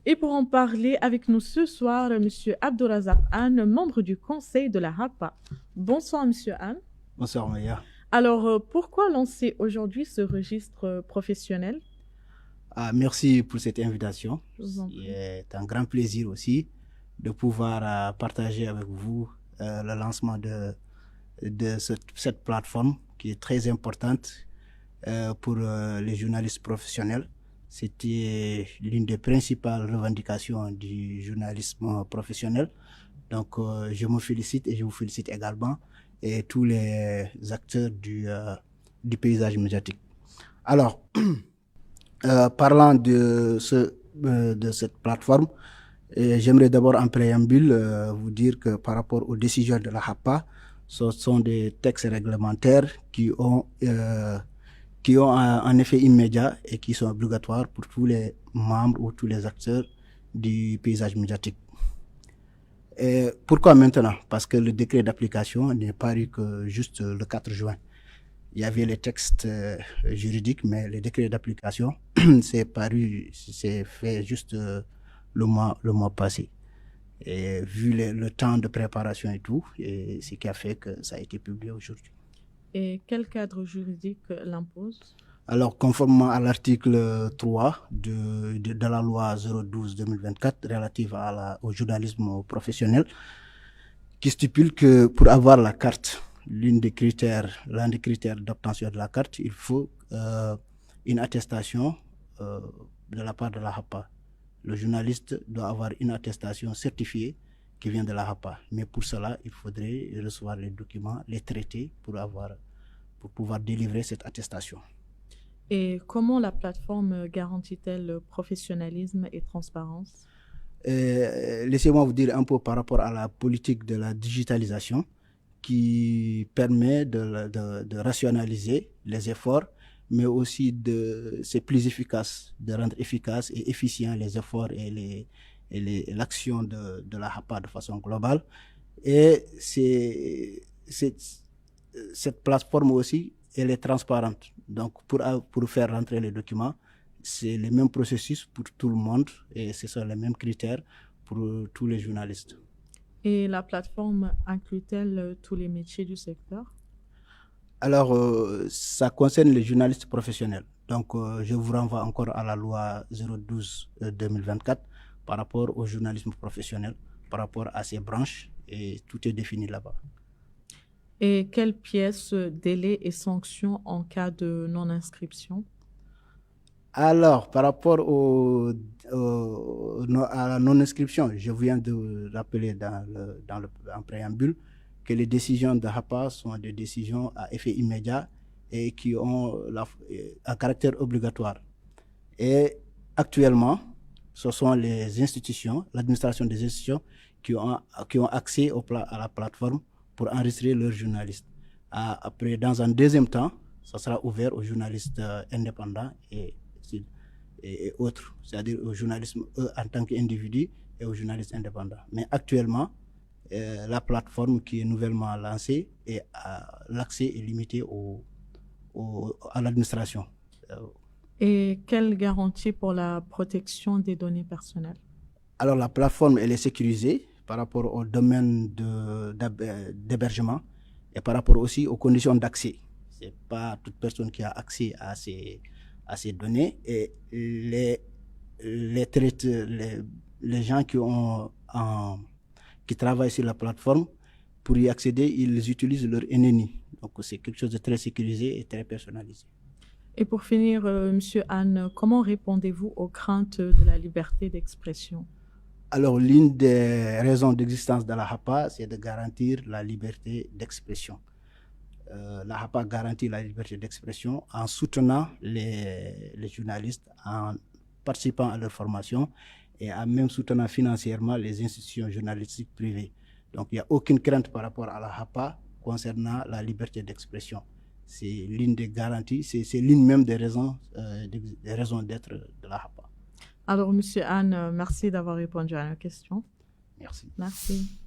Et pour en parler avec nous ce soir, Monsieur Abdourazak Anne, membre du conseil de la HAPA. Bonsoir, Monsieur Anne. Bonsoir Maya. Alors, pourquoi lancer aujourd'hui ce registre professionnel? Merci pour cette invitation. Je vous en prie. C'est un grand plaisir aussi de pouvoir partager avec vous le lancement de cette plateforme qui est très importante pour les journalistes professionnels. C'était l'une des principales revendications du journalisme professionnel. Donc, je me félicite et je vous félicite également et tous les acteurs du paysage médiatique. Alors, parlant de cette plateforme, j'aimerais d'abord en préambule vous dire que par rapport aux décisions de la HAPA, ce sont des textes réglementaires qui ont un effet immédiat et qui sont obligatoires pour tous les membres ou tous les acteurs du paysage médiatique. Et pourquoi maintenant? Parce que le décret d'application n'est paru que juste le 4 juin. Il y avait les textes juridiques, mais le décret d'application, c'est fait juste le mois passé. Et vu le temps de préparation et tout, et ce qui a fait que ça a été publié aujourd'hui. Et quel cadre juridique l'impose? Alors, conformément à l'article 3 de la loi 012-2024 relative au journalisme professionnel, qui stipule que pour avoir la carte, l'un des critères d'obtention de la carte, il faut une attestation de la part de la HAPA. Le journaliste doit avoir une attestation certifiée qui vient de la HAPA. Mais pour cela, il faudrait recevoir les documents, les traités pour pouvoir délivrer cette attestation. Et comment la plateforme garantit-elle le professionnalisme et transparence? Laissez-moi vous dire un peu par rapport à la politique de la digitalisation qui permet de rationaliser les efforts, mais aussi c'est plus efficace, de rendre efficaces et efficients les efforts et l'action de la HAPA de façon globale. Et cette plateforme aussi, elle est transparente. Donc, pour faire rentrer les documents, c'est le même processus pour tout le monde et ce sont les mêmes critères pour tous les journalistes. Et la plateforme inclut-elle tous les métiers du secteur? Alors, ça concerne les journalistes professionnels. Donc, je vous renvoie encore à la loi 012-2024 par rapport au journalisme professionnel, par rapport à ces branches, et tout est défini là-bas. Et quelles pièces, délais et sanctions en cas de non-inscription? Alors, par rapport à la non-inscription, je viens de rappeler en préambule que les décisions de HAPA sont des décisions à effet immédiat et qui ont un caractère obligatoire. Et actuellement, ce sont les institutions, l'administration des institutions qui ont accès à la plateforme pour enregistrer leurs journalistes. Après, dans un deuxième temps, ça sera ouvert aux journalistes indépendants et autres, c'est-à-dire au journalisme en tant qu'individu et aux journalistes indépendants. Mais actuellement, la plateforme qui est nouvellement lancée, l'accès est limité à l'administration. Et quelle garantie pour la protection des données personnelles? Alors la plateforme, elle est sécurisée par rapport au domaine d'hébergement et par rapport aussi aux conditions d'accès. Ce n'est pas toute personne qui a accès à ces données et les gens qui travaillent sur la plateforme, pour y accéder, ils utilisent leur NNI. Donc c'est quelque chose de très sécurisé et très personnalisé. Et pour finir, Monsieur Anne, comment répondez-vous aux craintes de la liberté d'expression? Alors, l'une des raisons d'existence de la HAPA, c'est de garantir la liberté d'expression. La HAPA garantit la liberté d'expression en soutenant les journalistes, en participant à leur formation et en même soutenant financièrement les institutions journalistiques privées. Donc, il n'y a aucune crainte par rapport à la HAPA concernant la liberté d'expression. C'est l'une des garanties, c'est l'une même des raisons d'être de la HAPA. Alors, Monsieur Anne, merci d'avoir répondu à la question. Merci. Merci.